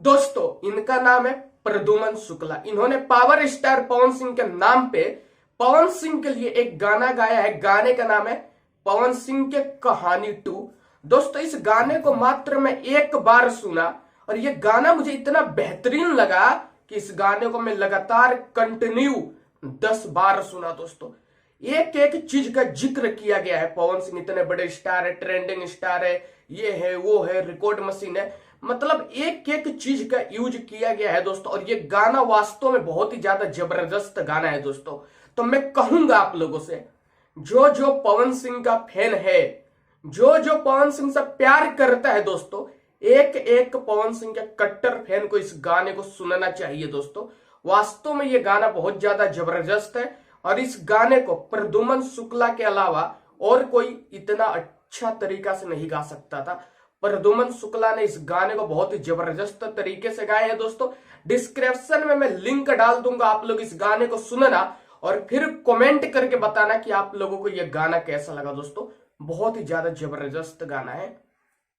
दोस्तों इनका नाम है प्रद्युमन शुक्ला। इन्होंने पावर स्टार पवन सिंह के नाम पे पवन सिंह के लिए एक गाना गाया है। गाने का नाम है पवन सिंह के कहानी 2। दोस्तों इस गाने को मात्र मैं एक बार सुना और ये गाना मुझे इतना बेहतरीन लगा कि इस गाने को मैं लगातार कंटिन्यू 10 बार सुना। दोस्तों एक एक चीज का जिक्र किया गया है। पवन सिंह इतने बड़े स्टार है, ट्रेंडिंग स्टार है, ये है वो है, रिकॉर्ड मशीन है, मतलब एक एक चीज का यूज किया गया है दोस्तों। और ये गाना वास्तव में बहुत ही ज्यादा जबरदस्त गाना है दोस्तों। तो मैं कहूंगा आप लोगों से, जो जो पवन सिंह का फैन है, जो जो पवन सिंह से प्यार करता है दोस्तों, एक एक पवन सिंह के कट्टर फैन को इस गाने को सुनना चाहिए दोस्तों। वास्तव में ये गाना बहुत ज्यादा जबरदस्त है और इस गाने को प्रद्युमन शुक्ला के अलावा और कोई इतना अच्छा तरीका से नहीं गा सकता था। प्रद्युमन शुक्ला ने इस गाने को बहुत ही जबरदस्त तरीके से गाया है दोस्तों। डिस्क्रिप्शन में मैं लिंक डाल दूंगा, आप लोग इस गाने को सुनना और फिर कमेंट करके बताना कि आप लोगों को यह गाना कैसा लगा दोस्तों। बहुत ही ज्यादा जबरदस्त गाना है।